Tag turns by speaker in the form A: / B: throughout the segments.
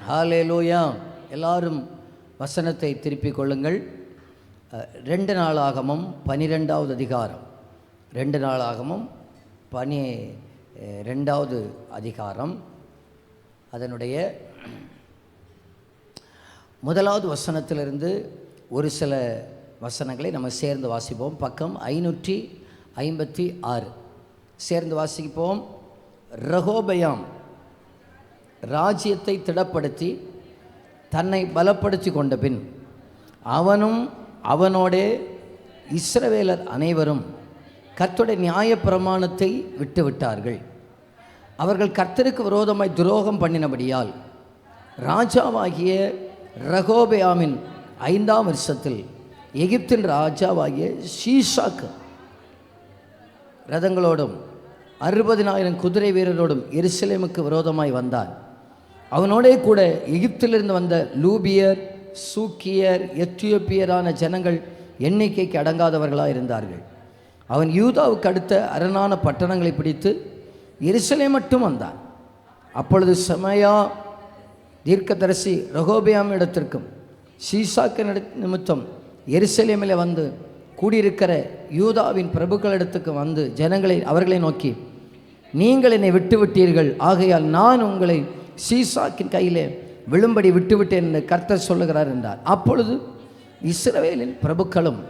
A: ஹல்லேலூயா. எல்லாரும் வசனத்தை திருப்பிக் கொள்ளுங்கள். 2 நாளாகமம் 12வது அதிகாரம். 2 நாளாகமம் 12வது அதிகாரம். அதனுடைய 1வது வசனத்திலிருந்து ஒரு சில வசனங்களை நம்ம சேர்ந்து வாசிப்போம். பக்கம் 556 சேர்ந்து வாசிப்போம். ரெகொபெயாம் ராஜ்யத்தை திடப்படுத்தி தன்னை பலப்படுத்தி கொண்ட பின் அவனும் அவனோடே இஸ்ரவேலர் அனைவரும் கர்த்தருடைய நியாயப்பிரமாணத்தை விட்டுவிட்டார்கள். அவர்கள் கர்த்தருக்கு விரோதமாய் துரோகம் பண்ணினபடியால் ராஜாவாகிய ரெகொபெயாமின் 5ஆம் வருஷத்தில் எகிப்தின் ராஜாவாகிய சீஷாக்கு ரதங்களோடும் 60,000 குதிரை வீரரோடும் எருசலேமுக்கு விரோதமாய் வந்தான். அவனோடே கூட எகிப்திலிருந்து வந்த லூபியர், சூக்கியர், எத்தியோப்பியரான ஜனங்கள் எண்ணிக்கைக்கு அடங்காதவர்களாக இருந்தார்கள். அவன் யூதாவுக்கு அடுத்த அரணான பட்டணங்களை பிடித்து எருசலேம் மட்டும் வந்தான். அப்பொழுது செமாயா தீர்க்கதரிசி ரெகொபெயாம் இடத்திற்கும் சீஷாக்கு நிமித்தம் எருசலேமில் வந்து கூடியிருக்கிற யூதாவின் பிரபுக்களிடத்துக்கு வந்து அவர்களை நோக்கி, நீங்கள் என்னை விட்டுவிட்டீர்கள், ஆகையால் நான் உங்களை சீஷாக்கின் கையிலே விழும்படி விட்டுவிட்டேன் என்று கர்த்தர் சொல்லுகிறார் என்றார். அப்பொழுது இஸ்ரவேலின் பிரபுக்களும்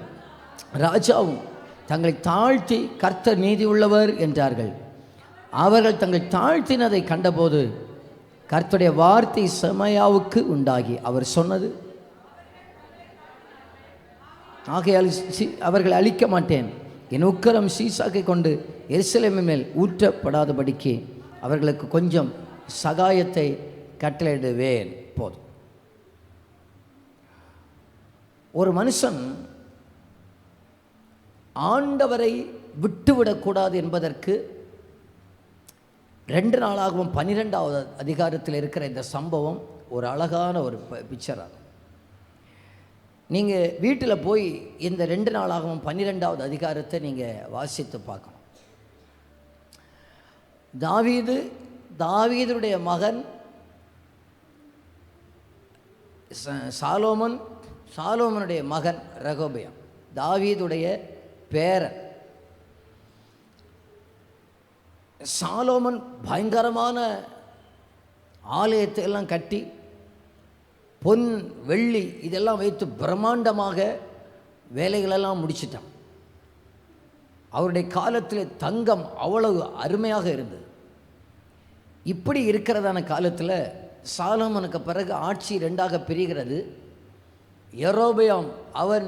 A: ராஜாவும் தங்களை தாழ்த்தி கர்த்தர் நீதி உள்ளவர் என்றார்கள். அவர்கள் தங்கள் தாழ்த்தினதை கண்டபோது கர்த்தருடைய வார்த்தை செமாயாவுக்கு உண்டாகி அவர் சொன்னது, ஆகையால் அவர்களை அழிக்க மாட்டேன், என் உக்கரம் சீஷாக்கை கொண்டு எருசலேமின் மேல் ஊற்றப்படாதபடிக்கு அவர்களுக்கு கொஞ்சம் சகாயத்தை கட்டளையிடுவேன். போதும். ஒரு மனுஷன் ஆண்டவரை விட்டுவிடக்கூடாது என்பதற்கு 2 நாளாகவும் 12வது அதிகாரத்தில் இருக்கிற இந்த சம்பவம் ஒரு அழகான ஒரு பிக்சர் ஆகும். நீங்கள் வீட்டில் போய் இந்த 2 நாளாகவும் 12வது அதிகாரத்தை நீங்கள் வாசித்து பார்க்கணும். தாவீதுடைய மகன் சாலோமனுடைய மகன் ரெகொபெயாம், தாவீதுடைய பேரன். சாலோமன் பயங்கரமான ஆலயத்தை எல்லாம் கட்டி பொன் வெள்ளி இதெல்லாம் வைத்து பிரம்மாண்டமாக வேலைகளெல்லாம் முடிச்சிட்டான். அவருடைய காலத்தில் தங்கம் அவ்வளவு அருமையாக இருந்தது. இப்படி இருக்கிறதான காலத்தில் சாலோமனுக்கு பிறகு ஆட்சி 2ஆக பிரிகிறது. யெரொபெயாம் அவன்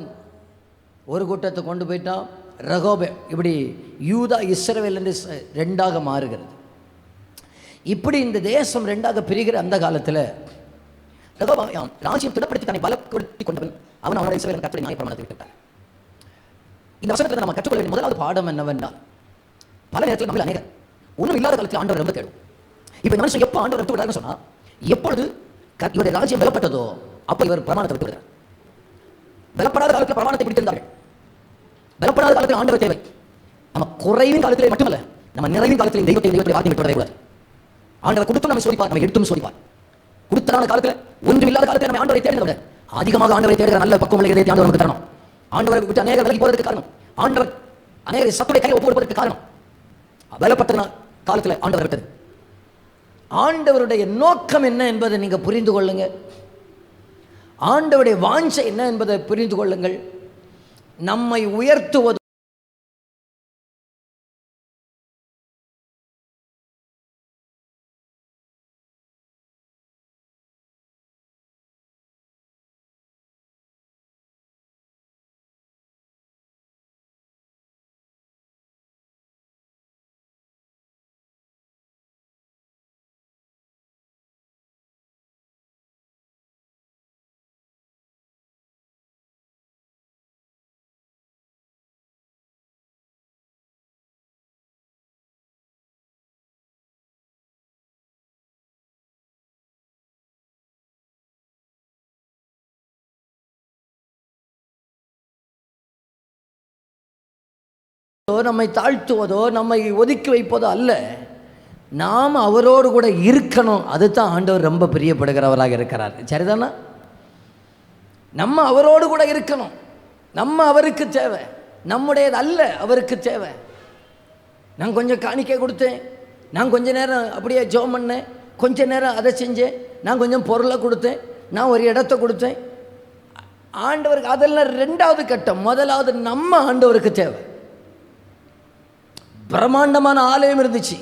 A: ஒரு கூட்டத்தை கொண்டு போயிட்டான். ரெகொபெயாம் இப்படி யூதா இஸ்ரவேல் என்று 2ஆக மாறுகிறது. இப்படி இந்த தேசம் 2ஆக பிரிகிற அந்த காலத்தில் ரெகொபெயாம் ராஜ்யம் திடப்படுத்தி தன்னை பலப்படுத்தி கொண்டவன் அவன் அவனுடைய இஸ்ரவேலின் கர்த்தருடைய நியாயப்பிரமாணத்தை விட்டுவிட்டான். இந்த வசனத்தில் நம்ம கற்றுக்கொள்ள வேண்டிய 1வது பாடம் என்னவென்றால், பல நேரத்தில் நம்ம அநேகர் ஒன்றும் இல்லாத காலத்தில் ஆண்டவர் ரொம்ப தேடும். இப்போ இந்த மனுஷன் எப்போ ஆண்டவர் விட்டு விடாருன்னு சொன்னால், எப்பொழுது இவருடைய ராஜ்யம் பலப்பட்டதோ அப்போ இவர் பிரமாணத்தை விட்டு விடுறார். பலப்படாத காலத்தில் பிரமாணத்தை பிடித்திருந்தார்கள். பலப்படாத காலத்தில் ஆண்டவர் தேவை. நம்ம குறைவின் காலத்திலே மட்டுமல்ல, நம்ம நிறைவின் காலத்தில் தெய்வத்தை வார்த்தை விட்டு விடக்கூடாது. ஆண்டவர் கொடுத்தும் நம்ம சோதிப்பார், நம்ம எடுத்தும் சோதிப்பார். கொடுத்ததான காலத்தில் ஒன்றும் இல்லாத காலத்தில் நம்ம ஆண்டவரை தேடுகிறத விட அதிகமாக ஆண்டவரை தேடுகிற நல்ல பக்குவம் உள்ள இதயத்தை ஆண்டவர் நமக்கு தரணும். ஆண்டவரை விட்டு அநேக விலகி போவதற்கு காரணம், ஆண்டவர் அநேக சத்துடைய கையை ஒப்புக்கொடுப்பதற்கு காரணம், பலப்பட்ட காலத்தில் ஆண்டவர் விட்டது. ஆண்டவருடைய நோக்கம் என்ன என்பதை நீங்கள் புரிந்து கொள்ளுங்க. ஆண்டவருடைய வாஞ்சை என்ன என்பதை புரிந்து கொள்ளுங்கள். நம்மை உயர்த்துவது நம்மை தாழ்த்துவதோ நம்மை ஒதுக்கி வைப்பதோ அல்ல. நாம் அவரோடு கூட இருக்கணும். அதுதான் ஆண்டவர் ரொம்ப பிரியப்படுகிறவராக இருக்கிறார். சரிதானா? நம்ம அவரோடு கூட இருக்கணும். நம்ம அவருக்கு தேவை, நம்முடையது அல்ல அவருக்கு தேவை. நான் கொஞ்சம் காணிக்கை கொடுத்தேன், நான் கொஞ்ச நேரம் அப்படியே ஜெபம் பண்ணேன், கொஞ்ச நேரம் அதை செஞ்சேன், நான் கொஞ்சம் பொருளை கொடுத்தேன், நான் ஒரு இடத்த கொடுத்தேன். ஆண்டவருக்கு அதெல்லாம் ரெண்டாவது கட்டம். முதலாவது நம்ம ஆண்டவருக்கு தேவை. பிரம்மாண்டமான ஆலயம் இருந்துச்சு,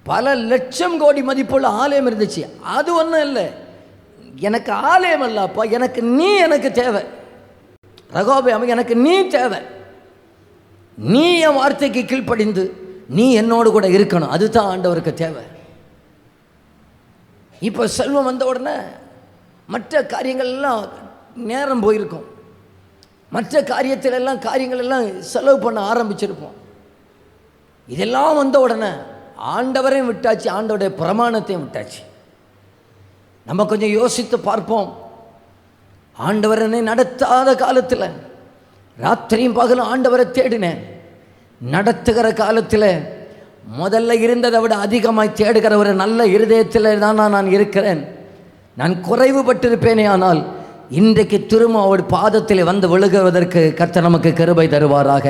A: பல லட்சம் கோடி மதிப்புள்ள ஆலயம் இருந்துச்சு. அது ஒன்றும் இல்லை, எனக்கு ஆலயம் அல்லப்பா, எனக்கு நீ எனக்கு தேவை. ரகோபேம், எனக்கு நீ தேவை. நீ என் வார்த்தைக்கு கீழ்ப்படிந்து நீ என்னோடு கூட இருக்கணும். அதுதான் ஆண்டவருக்கு தேவை. இப்போ செல்வம் வந்த உடனே மற்ற காரியங்கள் எல்லாம் நேரம் போயிருக்கும், மற்ற காரியத்திலெல்லாம் காரியங்கள் எல்லாம் செலவு பண்ண ஆரம்பிச்சிருப்போம். இதெல்லாம் வந்த உடனே ஆண்டவரையும் விட்டாச்சு, ஆண்டவருடைய பிரமாணத்தையும் விட்டாச்சு. நம்ம கொஞ்சம் யோசித்து பார்ப்போம். ஆண்டவரனை நடத்தாத காலத்தில் ராத்திரியும் பகலும் ஆண்டவரை தேடினேன். நடத்துகிற காலத்தில் முதல்ல இருந்ததை விட அதிகமாய் தேடுகிற ஒரு நல்ல இருதயத்தில் தான் நான் இருக்கிறேன். நான் குறைவுபட்டிருப்பேனே, ஆனால் இன்றைக்கு திரும்ப அவர் பாதத்தில் வந்து விழுகுவதற்கு கர்த்தர் நமக்கு கிருபை தருவாராக.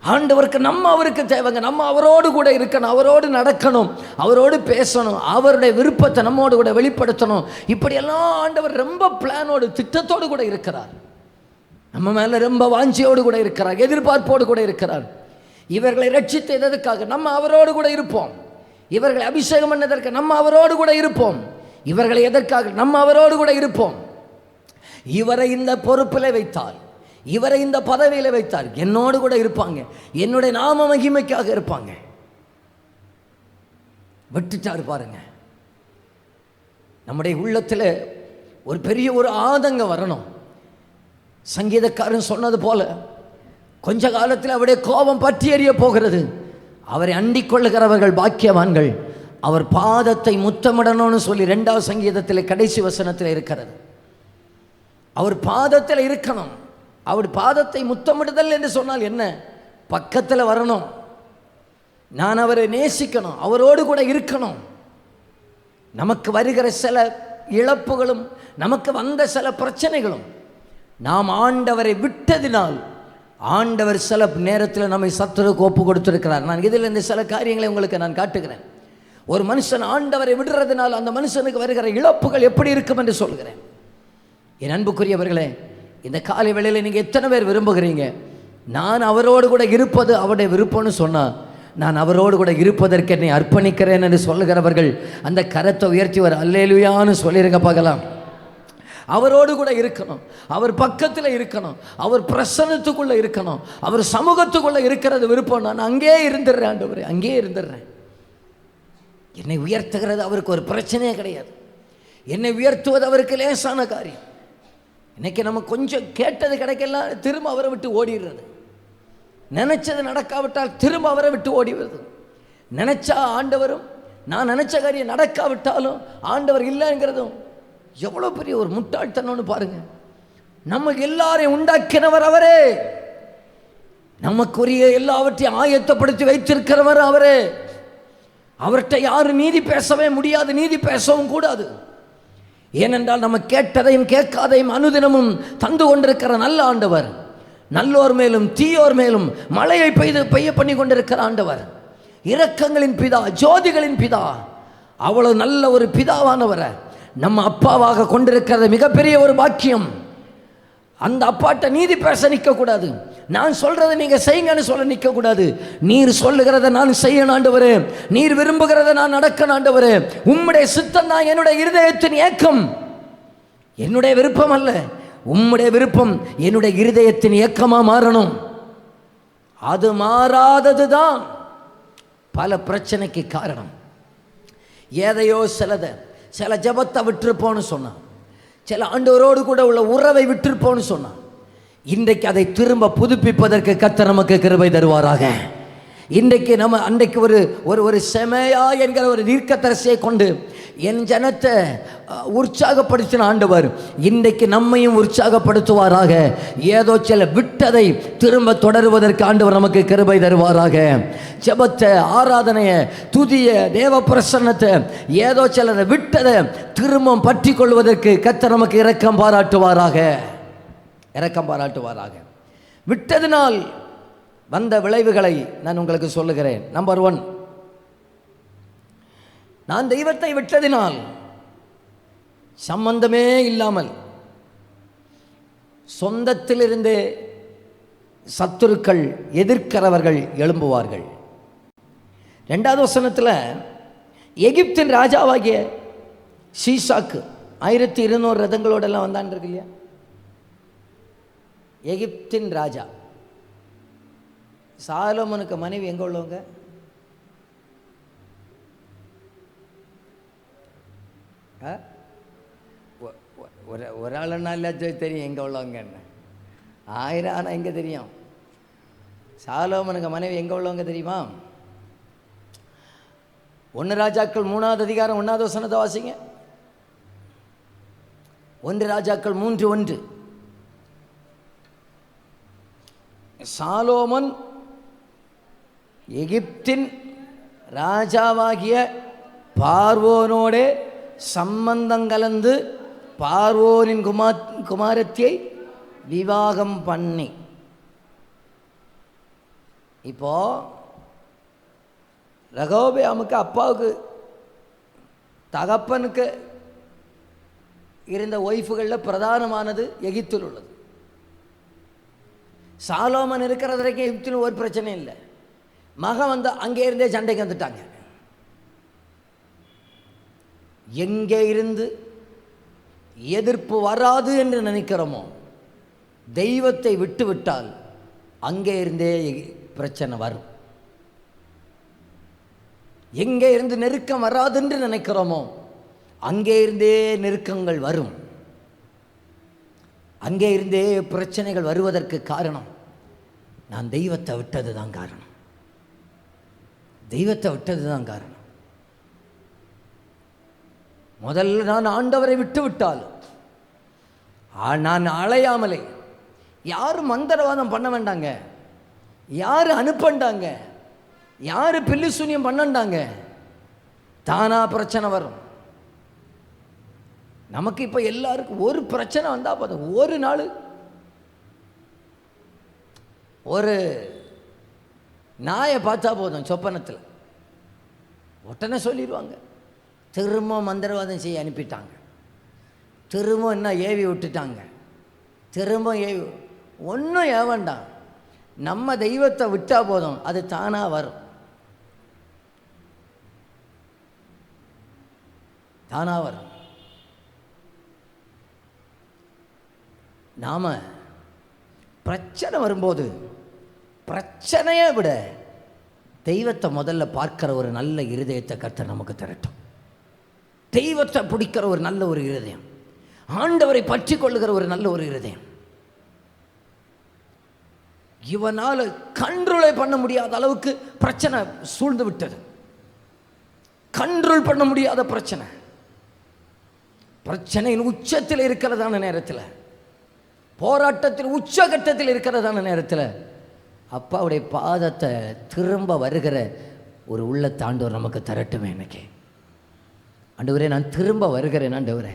A: ஆண்டவருக்கு நம்ம அவருக்கு தேவைங்க. நம்ம அவரோடு கூட இருக்கணும், அவரோடு நடக்கணும், அவரோடு பேசணும், அவருடைய விருப்பத்தை நம்மோடு கூட வெளிப்படுத்தணும். இப்படியெல்லாம் ஆண்டவர் ரொம்ப பிளானோடு திட்டத்தோடு கூட இருக்கிறார். நம்ம மேலே ரொம்ப வாஞ்சியோடு கூட இருக்கிறார், எதிர்பார்ப்போடு கூட இருக்கிறார். இவர்களை ரட்சித்ததற்காக நம்ம அவரோடு கூட இருப்போம். இவர்களை அபிஷேகம் பண்ணதற்கு நம்ம அவரோடு கூட இருப்போம். இவர்களை எதற்காக நம்ம அவரோடு கூட இருப்போம். இவரை இந்த பொறுப்பில் வைத்தால், இவரை இந்த பதவியில் வைத்தார், என்னோடு கூட இருப்பாங்க, என்னுடைய நாம மகிமைக்காக இருப்பாங்க. விட்டுட்டார் பாருங்க. நம்முடைய உள்ளத்தில் ஒரு பெரிய ஒரு ஆதங்கம் வரணும். சங்கீதக்காரன் சொன்னது போல கொஞ்ச காலத்தில் அவருடைய கோபம் பற்றி எறிய போகிறது. அவரை அண்டிக் கொள்ளுகிறவர்கள் பாக்கியவான்கள், அவர் பாதத்தை முத்தமிடணும்னு சொல்லி 2வது சங்கீதத்தில் கடைசி வசனத்தில் இருக்கிறது. அவர் பாதத்தில் இருக்கணும். அவர் பாதத்தை முத்தமிடுதல் என்று சொன்னால் என்ன? பக்கத்தில் வரணும், நான் அவரை நேசிக்கணும், அவரோடு கூட இருக்கணும். நமக்கு வருகிற சில இழப்புகளும், நமக்கு வந்த சில பிரச்சனைகளும் நாம் ஆண்டவரை விட்டதினால் ஆண்டவர் சில நேரத்தில் நம்மை சத்துருக்கு ஒப்பு கொடுத்திருக்கிறார். நான் இதில் இந்த சில காரியங்களை உங்களுக்கு நான் காட்டுகிறேன். ஒரு மனுஷன் ஆண்டவரை விடுறதுனால் அந்த மனுஷனுக்கு வருகிற இழப்புகள் எப்படி இருக்கும் என்று சொல்கிறேன். என் அன்புக்குரியவர்களே, இந்த காலை வேளையில் நீங்கள் எத்தனை பேர் விரும்புகிறீங்க நான் அவரோடு கூட இருப்பது அவருடைய விருப்பம்னு சொன்னால், நான் அவரோடு கூட இருப்பதற்கு என்னை அர்ப்பணிக்கிறேன் என்று சொல்லுகிறவர்கள் அந்த கரத்தை உயர்த்தி ஒரு அல்லேலூயான்னு சொல்லிருங்க பார்க்கலாம். அவரோடு கூட இருக்கணும், அவர் பக்கத்தில் இருக்கணும், அவர் பிரசன்னத்துக்குள்ளே இருக்கணும், அவர் சமூகத்துக்குள்ளே இருக்கிறது விருப்பம். நான் அங்கே இருந்துடுறேன் ஆண்டவரே, அங்கே இருந்துடுறேன். என்னை உயர்த்துகிறது அவருக்கு ஒரு பிரச்சனையே கிடையாது. என்னை உயர்த்துவது அவருக்கு லேசான காரியம். இன்னைக்கு நம்ம கொஞ்சம் கேட்டது கிடைக்கலாம், திரும்ப அவரை விட்டு ஓடிடுறது. நினைச்சது நடக்காவிட்டால் திரும்ப அவரை விட்டு ஓடிடுறது. நினைச்சா ஆண்டவரும், நான் நினைச்ச காரியம் நடக்காவிட்டாலும் ஆண்டவர் இல்லைங்கிறதும் எவ்வளோ பெரிய ஒரு முட்டாள்தனம்னு பாருங்க. நமக்கு எல்லாரையும் உண்டாக்கினவர் அவரே, நமக்குரிய எல்லாவற்றையும் ஆயத்தப்படுத்தி வைத்திருக்கிறவர் அவரே. அவர்கிட்ட யாரும் நீதி பேசவே முடியாது, நீதி பேசவும் கூடாது. ஏனென்றால் நம்ம கேட்டதையும் கேட்காதையும் அனுதினமும் தந்து கொண்டிருக்கிற நல்ல ஆண்டவர், நல்லோர் மேலும் தீயோர் மேலும் மழையை பெய்ய பண்ணி கொண்டிருக்கிற ஆண்டவர், இரக்கங்களின் பிதா, ஜோதிகளின் பிதா, அவ்வளவு நல்ல ஒரு பிதாவானவரை நம்ம அப்பாவாக கொண்டிருக்கிறது மிகப்பெரிய ஒரு பாக்கியம். அந்த அப்பாட்ட நீதி பேச நிற்கக்கூடாது, நான் சொல்றதை நீங்க செய்யுங்கன்னு சொல்ல நிற்கக்கூடாது. நீர் சொல்லுகிறத நான் செய்யணும் ஆண்டவரே, நீர் விரும்புகிறத நான் நடக்கணும் ஆண்டவரே, உம்முடைய சித்தம் தான் என்னுடைய இருதயத்தின் ஏக்கம். என்னுடைய விருப்பம் அல்ல, உம்முடைய விருப்பம் என்னுடைய இருதயத்தின் ஏக்கமா மாறணும். அது மாறாதது தான் பல பிரச்சனைக்கு காரணம். ஏதையோ சில ஜபத்தை விட்டுருப்போன்னு சொன்னான், சில ஆண்டவரோடு கூட உள்ள உறவை விட்டுருப்போன்னு சொன்னான். இன்றைக்கு அதை திரும்ப புதுப்பிப்பதற்கு கர்த்தர் நமக்கு கிருபை தருவாராக. இன்றைக்கு நம்ம அன்றைக்கு ஒரு செமையா என்கிற ஒரு தீர்க்கதரிசியை கொண்டு என் ஜனத்தை உற்சாகப்படுத்தின ஆண்டவர் இன்றைக்கு நம்மையும் உற்சாகப்படுத்துவாராக. ஏதோ சில விட்டதை திரும்ப தொடருவதற்கு ஆண்டவர் நமக்கு கிருபை தருவாராக. ஜெபத்தை, ஆராதனையை, துதிய, தேவ பிரசன்னத்தை, ஏதோ சிலரை விட்டதை திரும்ப பற்றி கொள்வதற்கு கர்த்தர் நமக்கு இரக்கம் பாராட்டுவாராக. விட்டதினால் வந்த விளைவுகளை நான் உங்களுக்கு சொல்லுகிறேன். நம்பர் 1, நான் தெய்வத்தை விட்டதினால் சம்பந்தமே இல்லாமல் சொந்தத்திலிருந்து சத்துருக்கள், எதிர்க்கிறவர்கள் எழும்புவார்கள். 2வது வசனத்தில் எகிப்தின் ராஜாவாகிய சீசாக்கு 1200 ரதங்களோடெல்லாம் வந்தான் இருக்கு இல்லையா? எகிப்தின் ராஜா. சாலோமனுக்கு மனைவி எங்கே உள்ளவங்க? ஒரு ஆளுன்னா எல்லாத்தையும் தெரியும் எங்கே உள்ளவங்கன்னு. 1000 ஆனால் எங்கே தெரியும்? சாலோமனுக்கு மனைவி எங்கே உள்ளவங்க தெரியுமா? 1 ராஜாக்கள் 3வது அதிகாரம் 1வது வசனத்தை வாசிங்க. 1 ராஜாக்கள் 3:1. சாலோமன் எகிப்தின் ராஜாவாகிய பார்வோனோடே சம்பந்தம் கலந்து பார்வோனின் குமாரத்தியை விவாகம் பண்ணி. இப்போ ரெகொபெயாமுக்கு அப்பாவுக்கு தகப்பனுக்கு இருந்த ஒய்ஃபுகளில் பிரதானமானது எகிப்தில் உள்ளது. சாலோமன் இருக்கிறது வரைக்கும் எகிப்தில் ஒரு பிரச்சனை இல்லை. மகன் வந்து அங்கே இருந்தே சண்டைக்கு வந்துட்டாங்க. எங்கே இருந்து எதிர்ப்பு வராது என்று நினைக்கிறோமோ, தெய்வத்தை விட்டு விட்டால் அங்கே இருந்தே பிரச்சனை வரும். எங்கே இருந்து நெருக்கம் வராது என்று நினைக்கிறோமோ அங்கே இருந்தே நெருக்கங்கள் வரும். அங்கே இருந்தே பிரச்சனைகள் வருவதற்கு காரணம் நான் தெய்வத்தை விட்டது தான் காரணம். தெய்வத்தை விட்டது தான் காரணம். முதல்ல நான் ஆண்டவரை விட்டு விட்டால், நான் அலையாமலே, யாரும் மந்திரவாதம் பண்ண வேண்டாங்க, யாரு அனுப்பண்டாங்க, யாரு பில்லி சூனியம் பண்ணண்டாங்க, தானா பிரச்சனை வரும். நமக்கு இப்போ எல்லாருக்கும் ஒரு பிரச்சனை வந்தால் போதும், ஒரு நாள் ஒரு நாயை பார்த்தா போதும் சொப்பனத்தில் உடனே சொல்லிடுவாங்க, திரும்ப மந்திரவாதம் செய்ய அனுப்பிட்டாங்க, திரும்ப என்ன ஏவி விட்டுட்டாங்க, திரும்ப ஏவி. ஒன்றும் ஏவண்டாம், நம்ம தெய்வத்தை விட்டால் போதும், அது தானாக வரும், தானாக வரும். நாம் பிரச்சனை வரும்போது பிரச்சனையை விட தெய்வத்தை முதல்ல பார்க்கிற ஒரு நல்ல இருதயத்தை கர்த்தர் நமக்கு தரட்டும். தெய்வத்தை பிடிக்கிற ஒரு நல்ல ஒரு இருதயம், ஆண்டவரை பற்றி கொள்ளுகிற ஒரு நல்ல ஒரு இருதயம். இவனால் கண்ட்ரோலை பண்ண முடியாத அளவுக்கு பிரச்சனை சூழ்ந்து விட்டது. கண்ட்ரோல் பண்ண முடியாத பிரச்சனை, பிரச்சனையின் உச்சத்தில் இருக்கிறதான நேரத்தில், போராட்டத்தில் உச்சகட்டத்தில் இருக்கிறதான நேரத்தில் அப்பாவுடைய பாதத்தை திரும்ப வருகிற ஒரு உள்ளத்தை ஆண்டவர் நமக்கு தரட்டுமே. இன்னைக்கு ஆண்டவரே, நான் திரும்ப வருகிறேன் ஆண்டவரே,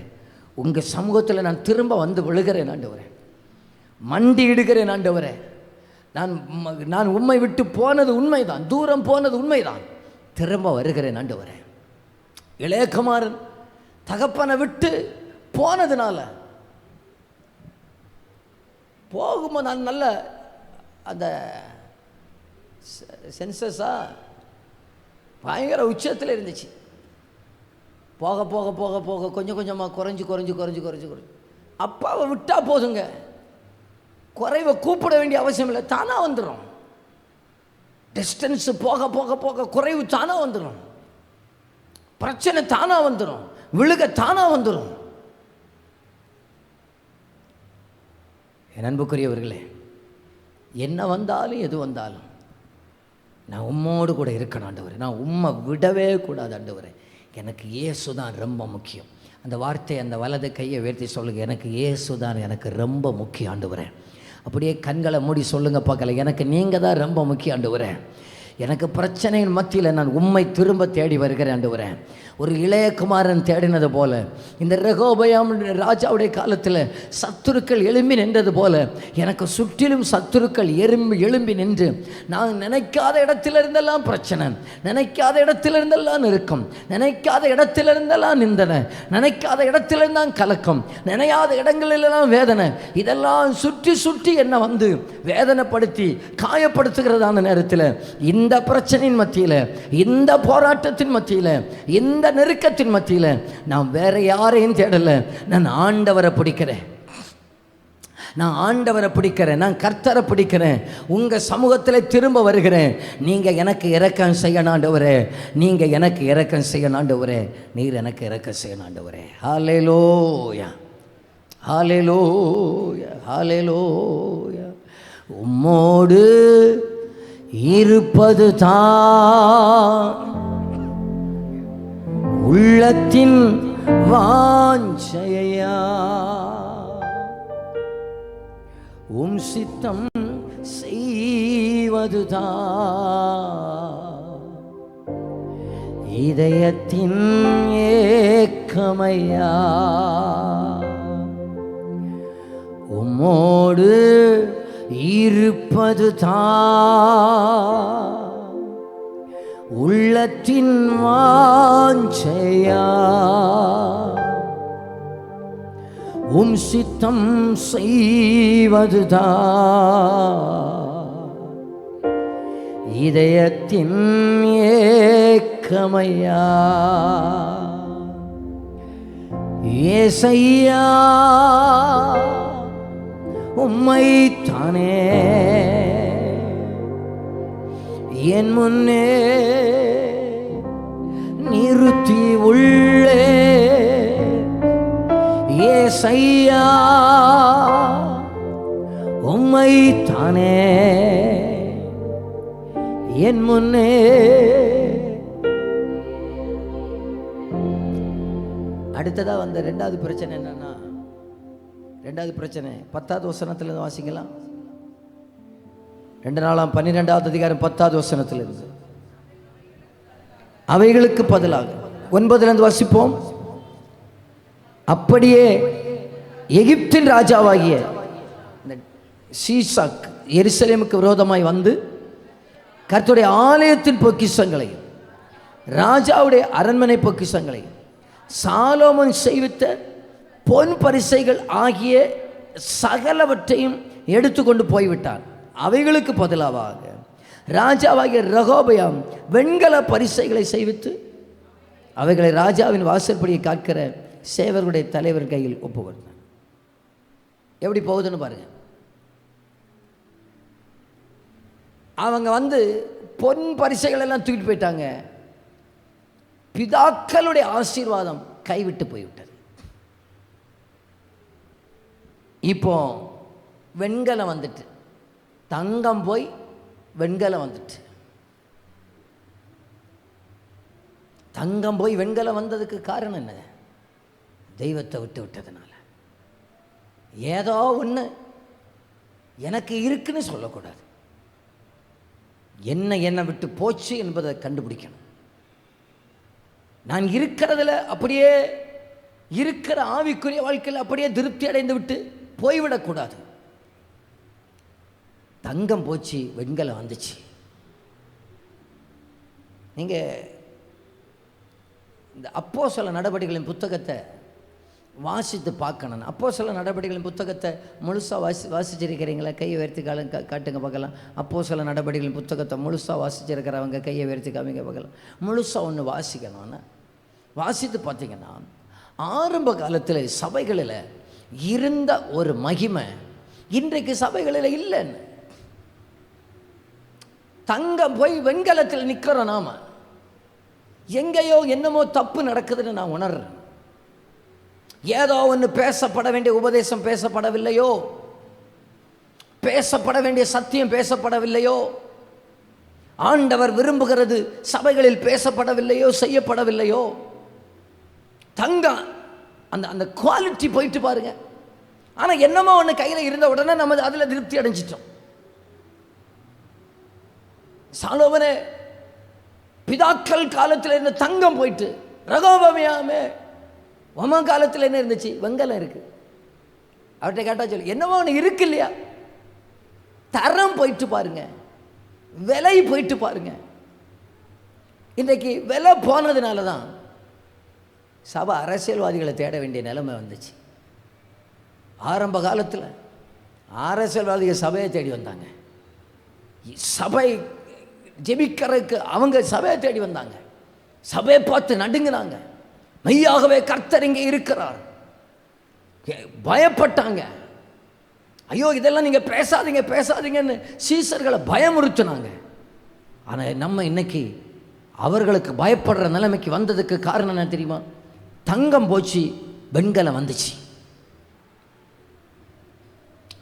A: உங்கள் சமூகத்தில் நான் திரும்ப வந்து விழுகிறேன் ஆண்டவரே, மண்டி இடுகிறேன் ஆண்டவரே. நான் உம்மை விட்டு போனது உண்மைதான், தூரம் போனது உண்மைதான், திரும்ப வருகிறேன் ஆண்டவரே. இளையகுமாரன் தகப்பனை விட்டு போனதுனால போகும்போது நான் நல்ல அந்த சென்சஸா பயங்கர உச்சத்தில் இருந்துச்சு. போக போக போக போக கொஞ்சம் கொஞ்சமாக குறைஞ்சு அப்பாவை விட்டால் போதுங்க, குறைவை கூப்பிட வேண்டிய அவசியம் இல்லை, தானாக வந்துடும். டிஸ்டன்ஸு போக போக போக குறைவு தானாக வந்துடும், பிரச்சனை தானாக வந்துடும், விழுக தானாக வந்துடும். என் அன்புக்குரியவர்களே, என்ன வந்தாலும் எது வந்தாலும் நான் உம்மோடு கூட இருக்கணும் ஆண்டவரே, நான் உம்மை விடவே கூடாது ஆண்டவரே, எனக்கு இயேசு தான் ரொம்ப முக்கியம். அந்த வார்த்தை அந்த வலது கையை உயர்த்தி சொல்லுங்கள், எனக்கு இயேசு தான் எனக்கு ரொம்ப முக்கியம் ஆண்டவரே. அப்படியே கண்களை மூடி சொல்லுங்கள் பார்க்கல, எனக்கு நீங்கள் தான் ரொம்ப முக்கியம் ஆண்டவரே. எனக்கு பிரச்சனையின் மத்தியில் நான் உம்மை திரும்ப தேடி வருகிறேன் ஆண்டவரே. ஒரு இளையகுமாரன் தேடினது போல, இந்த ரெகோபயாம் ராஜாவுடைய காலத்தில் சத்துருக்கள் எழும்பி நின்றது போல, எனக்கு சுற்றிலும் சத்துருக்கள் எழும்பி நின்று, நான் நினைக்காத இடத்திலிருந்தெல்லாம் பிரச்சனை, நினைக்காத இடத்திலிருந்தெல்லாம் நெருக்கம், நினைக்காத இடத்திலிருந்தெல்லாம் நிந்தனை, நினைக்காத இடத்திலிருந்தான் கலக்கம், நினையாத இடங்களிலெல்லாம் வேதனை, இதெல்லாம் சுற்றி சுற்றி என்னை வந்து வேதனைப்படுத்தி காயப்படுத்துகிறதான நேரத்தில், இந்த பிரச்சனையின் மத்தியில், இந்த போராட்டத்தின் மத்தியில், இந்த நெருக்கத்தின் மத்தியில் நான் வேற யாரையும் தேடலை, நான் ஆண்டவரை பிடிக்கிறேன், நான் ஆண்டவரை பிடிக்கிறேன், நான் கர்த்தரை பிடிக்கிறேன், உங்கள் சமூகத்தில் திரும்ப வருகிறேன். நீங்கள் எனக்கு இரக்கம் செய்யணும் ஆண்டவரே, நீங்கள் எனக்கு இரக்கம் செய்யணும் ஆண்டவரே, நீர் எனக்கு இரக்கம் செய்யணும் ஆண்டவரே. ஹல்லேலூயா, ஹல்லேலூயா, ஹல்லேலூயா. உம்மோடு இருப்பது தான் உள்ளத்தின் வாஞ்சையா, உம் சித்தம் செய்வதுதான் இதயத்தின் ஏக்கமையா. உம்மோடு இருப்பதுதான் உள்ளத்தின் வாஞ்சையா, உம் சித்தம் செய்வதுதான் இதயத்தின் ஏக்கமையா. ஏசையா உம்மைத்தானே என் முன்னே நிறுத்தி உள்ளே, ஏசையா உம்மைத்தானே என் முன்னே. அடுத்ததா வந்த ரெண்டாவது பிரச்சனை என்னன்னா, ரெண்டாவது பிரச்சனை 10வது வசனத்திலிருந்து வாசிக்கலாம். 2 நாளாம் 12வது அதிகாரம் 10வது வசனத்திலிருந்து. அவைகளுக்கு பதிலாக 9லிருந்து வாசிப்போம். அப்படியே எகிப்தின் ராஜாவாகிய சீசாக் எருசலேமுக்கு விரோதமாய் வந்து கர்த்தருடைய ஆலயத்தின் பொக்கிஷங்களையும் ராஜாவுடைய அரண்மனை பொக்கிஷங்களையும் சாலோமோன் செய்வித்த பொன் பரிசைகள் ஆகிய சகலவற்றையும் எடுத்துக்கொண்டு போய்விட்டான். அவைகளுக்கு பதிலாக ராஜாவாகிய ரெகோபயாம் வெண்கல பரிசைகளை செய்வித்து அவைகளை ராஜாவின் வாசற்படியை காக்கிற சேவர்களுடைய தலைவர் கையில் ஒப்புக்கொண்டான். எப்படி போகுதுன்னு பாருங்க. அவங்க வந்து பொன் பரிசைகள் எல்லாம் தூக்கிட்டு போயிட்டாங்க. பிதாக்களுடைய ஆசீர்வாதம் கைவிட்டு போய்விட்டது. இப்போ வெண்கலம் வந்துட்டு, தங்கம் போய் வெண்கலம் வந்துட்டு. தங்கம் போய் வெண்கலம் வந்ததுக்கு காரணம் என்ன? தெய்வத்தை விட்டு விட்டதுனால. ஏதோ ஒன்று எனக்கு இருக்குன்னு சொல்லக்கூடாது, என்னை விட்டு போச்சு என்பதை கண்டுபிடிக்கணும். நான் இருக்கிறதுல அப்படியே இருக்கிற ஆவிக்குரிய வாழ்க்கையில் அப்படியே திருப்தி அடைந்து விட்டு போய்விடக்கூடாது. தங்கம் போச்சு, வெண்கலம் வந்துச்சு. நீங்கள் இந்த அப்போஸ்தல நடவடிக்கைகளின் புத்தகத்தை வாசித்து பார்க்கணும். அப்போஸ்தல நடவடிக்கைகளின் புத்தகத்தை முழுசாக வாசிச்சிருக்கிறீங்களா? கையை உயர்த்தி காட்டுங்க பார்க்கலாம். அப்போஸ்தல நடவடிக்கைகளின் புத்தகத்தை முழுசாக வாசிச்சிருக்கிறவங்க கையை உயர்த்தி காமிங்க பார்க்கலாம். முழுசாக ஒன்று வாசிக்கணும்னா வாசித்து பார்த்தீங்கன்னா, ஆரம்ப காலத்தில் சபைகளில் இருந்த ஒரு மகிமை இன்றைக்கு சபைகளில் இல்லைன்னு. தங்கம் போய் வெண்கலத்தில் நிற்கிறோம். நாம எங்கேயோ என்னமோ தப்பு நடக்குதுன்னு நான் உணர்றேன். ஏதோ ஒன்று பேசப்பட வேண்டிய உபதேசம் பேசப்படவில்லையோ, பேசப்பட வேண்டிய சத்தியம் பேசப்படவில்லையோ, ஆண்டவர் விரும்புகிறது சபைகளில் பேசப்படவில்லையோ, செய்யப்படவில்லையோ, தங்கம் அந்த அந்த குவாலிட்டி போயிட்டு பாருங்க. ஆனால் என்னமோ ஒன்று கையில் இருந்த உடனே நம்ம அதில் திருப்தி அடைஞ்சிட்டோம். சாலோமனே பிதாக்கள் காலத்தில் இருந்த தங்கம் போயிட்டு, ரகோபமியாமே உமன் காலத்தில் என்ன இருந்துச்சு? வெங்கலம் இருக்கு. அவர்கிட்ட கேட்டா சொல்லு, என்னமோ ஒன்று இருக்கு இல்லையா? தரம் போயிட்டு பாருங்க, விலை போயிட்டு பாருங்க. இன்றைக்கு விலை போனதுனால தான் சபை அரசியல்வாதிகளை தேட வேண்டிய நிலைமை வந்துச்சு. ஆரம்ப காலத்தில் அரசியல்வாதிகள் சபையை தேடி வந்தாங்க. சபை ஜெபிக்கிறதுக்கு அவங்க சபையை தேடி வந்தாங்க. சபையை பார்த்து நடுங்கினாங்க. மெய்யாகவே கர்த்தர் இங்கே இருக்கிறார். பயப்பட்டாங்க. ஐயோ இதெல்லாம் நீங்கள் பேசாதீங்க பேசாதீங்கன்னு சீசர்களை பயமுறுத்தினாங்க. ஆனால் நம்ம இன்னைக்கு அவர்களுக்கு பயப்படுற நிலைமைக்கு வந்ததுக்கு காரணம் என்ன தெரியுமா? தங்கம் போச்சு, வெண்கலம் வந்துச்சு.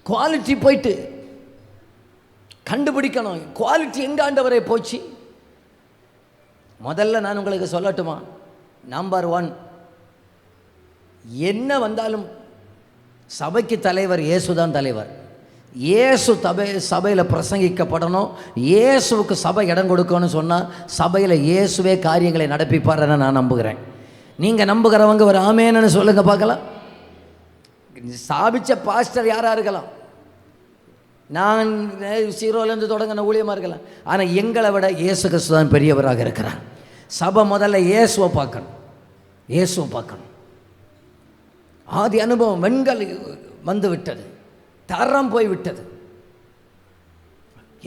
A: குவாலிட்டி போயிட்டு கண்டுபிடிக்கணும். குவாலிட்டி எங்க ஆண்டவரே போச்சு? முதல்ல நான் உங்களுக்கு சொல்லட்டுமா? நம்பர் 1, என்ன வந்தாலும் சபைக்கு தலைவர் இயேசு தான் தலைவர். இயேசு சபையில் பிரசங்கிக்கப்படணும். இயேசுவுக்கு சபை இடம் கொடுக்கணும்னு சொன்னால் சபையில் இயேசுவே காரியங்களை நடப்பிப்பாருன்னு நான் நம்புகிறேன். நீங்கள் நம்புகிறவங்க ஒரு ஆமேன்னு சொல்லுங்க பார்க்கலாம். ஸ்தாபித்த பாஸ்டர் யாராக இருக்கலாம், நான் 0லேருந்து தொடங்கின ஊழியமாக இருக்கலாம். ஆனால் எங்களை விட இயேசு கிறிஸ்து தான் பெரியவராக இருக்கிறார். சபை முதல்ல இயேசுவை பார்க்கணும், இயேசுவை பார்க்கணும். ஆதி அனுபவம் வெண்கல் வந்து விட்டது, தரம் போய் விட்டது.